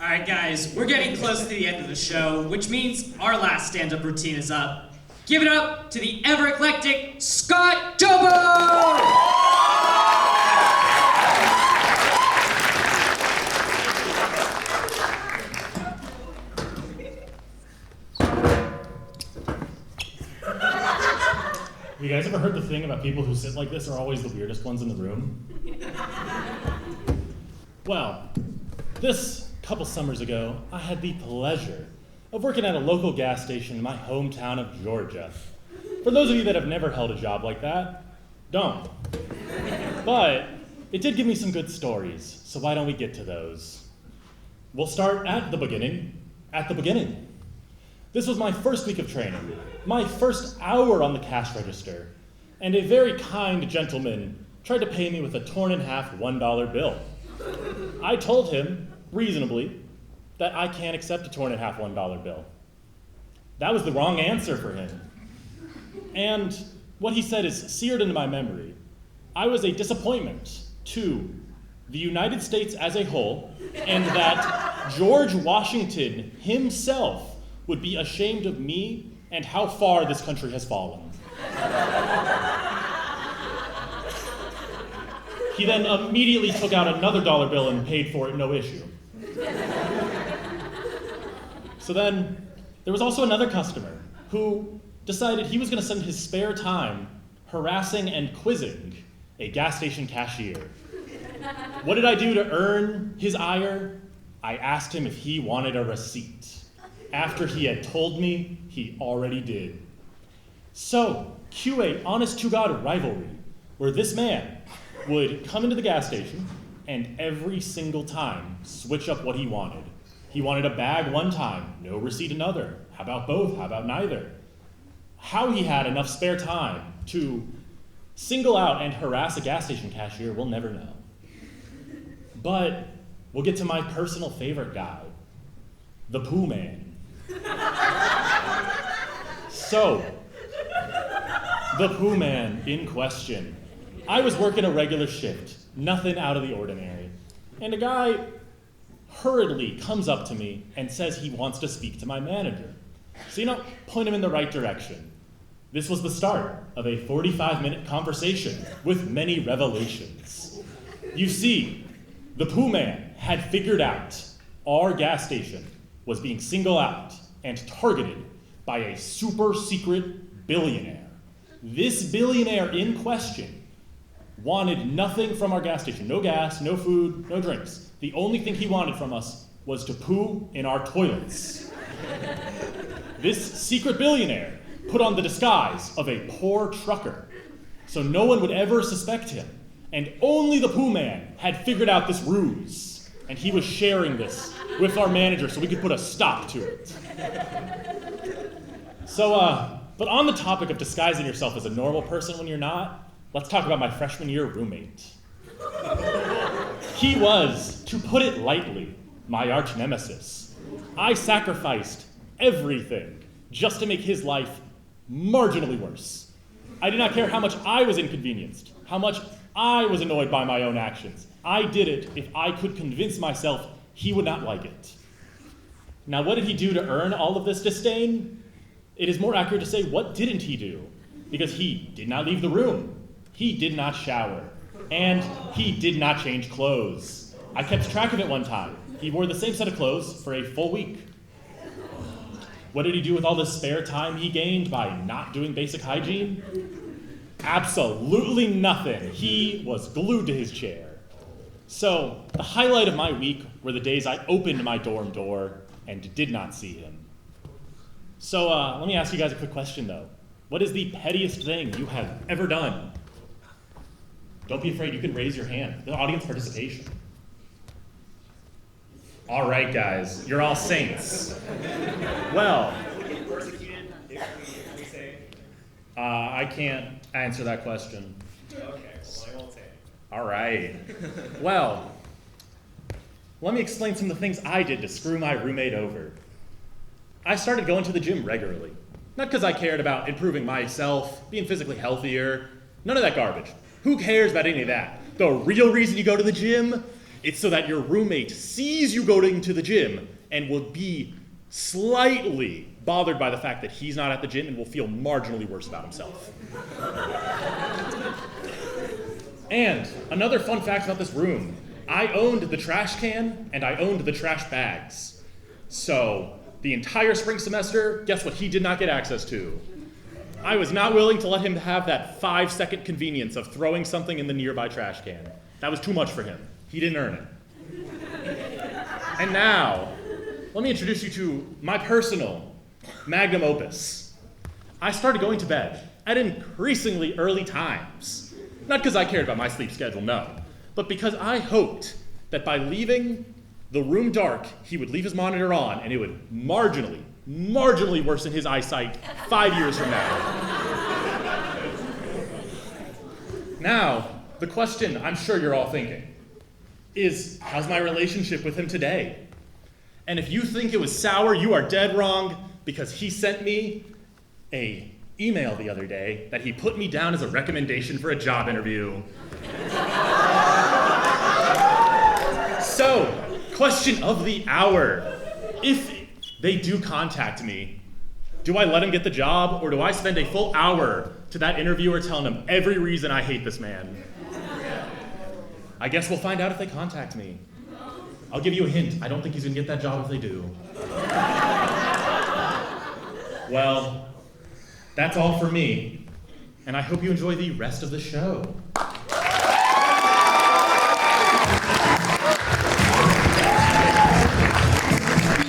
All right, guys, we're getting close to the end of the show, which means our last stand-up routine is up. Give it up to the ever-eclectic Scott Dobo! Have you guys ever heard the thing about people who sit like this are always the weirdest ones in the room? Well, this couple summers ago, I had the pleasure of working at a local gas station in my hometown of Georgia. For those of you that have never held a job like that, don't. But it did give me some good stories, so why don't we get to those? We'll start at the beginning. At the beginning. This was my first week of training, my first hour on the cash register, and a very kind gentleman tried to pay me with a torn-in-half $1 bill. I told him, reasonably, that I can't accept a torn-in-half $1 bill. That was the wrong answer for him. And what he said is seared into my memory. I was a disappointment to the United States as a whole, and that George Washington himself would be ashamed of me and how far this country has fallen. He then immediately took out another dollar bill and paid for it, no issue. So then, there was also another customer who decided he was going to spend his spare time harassing and quizzing a gas station cashier. What did I do to earn his ire? I asked him if he wanted a receipt. After he had told me he already did. So, cue a honest-to-God rivalry, where this man would come into the gas station and every single time switch up what he wanted. He wanted a bag one time, no receipt another. How about both? How about neither? How he had enough spare time to single out and harass a gas station cashier, we'll never know. But we'll get to my personal favorite guy, the Pooh Man. So, the Pooh Man in question. I was working a regular shift, nothing out of the ordinary, and a guy hurriedly comes up to me and says he wants to speak to my manager. So, point him in the right direction. This was the start of a 45-minute conversation with many revelations. You see, the Pooh Man had figured out our gas station was being singled out and targeted by a super secret billionaire. This billionaire in question wanted nothing from our gas station. No gas, no food, no drinks. The only thing he wanted from us was to poo in our toilets. This secret billionaire put on the disguise of a poor trucker, so no one would ever suspect him. And only the Pooh Man had figured out this ruse, and he was sharing this with our manager so we could put a stop to it. But on the topic of disguising yourself as a normal person when you're not, let's talk about my freshman year roommate. He was, to put it lightly, my arch nemesis. I sacrificed everything just to make his life marginally worse. I did not care how much I was inconvenienced, how much I was annoyed by my own actions. I did it if I could convince myself he would not like it. Now, what did he do to earn all of this disdain? It is more accurate to say, what didn't he do? Because he did not leave the room, he did not shower, and he did not change clothes. I kept track of it one time. He wore the same set of clothes for a full week. What did he do with all the spare time he gained by not doing basic hygiene? Absolutely nothing. He was glued to his chair. So, the highlight of my week were the days I opened my dorm door and did not see him. So, let me ask you guys a quick question, though. What is the pettiest thing you have ever done? Don't be afraid, you can raise your hand. The audience participation. All right, guys, you're all saints. Well, I can't answer that question. Okay, well, I won't say it. All right. Well, let me explain some of the things I did to screw my roommate over. I started going to the gym regularly. Not because I cared about improving myself, being physically healthier, none of that garbage. Who cares about any of that? The real reason you go to the gym It's so that your roommate sees you going to the gym and will be slightly bothered by the fact that he's not at the gym and will feel marginally worse about himself. And another fun fact about this room, I owned the trash can and I owned the trash bags. So the entire spring semester, guess what he did not get access to? I was not willing to let him have that 5-second convenience of throwing something in the nearby trash can. That was too much for him. He didn't earn it. And now, let me introduce you to my personal magnum opus. I started going to bed at increasingly early times. Not because I cared about my sleep schedule, no, but because I hoped that by leaving the room dark, he would leave his monitor on and it would marginally worsen his eyesight 5 years from now. Now, the question I'm sure you're all thinking is, how's my relationship with him today? And if you think it was sour, you are dead wrong, because he sent me an email the other day that he put me down as a recommendation for a job interview. So, question of the hour. If they do contact me, do I let him get the job, or do I spend a full hour to that interviewer telling him every reason I hate this man? I guess we'll find out if they contact me. I'll give you a hint. I don't think he's gonna get that job if they do. Well, that's all for me, and I hope you enjoy the rest of the show.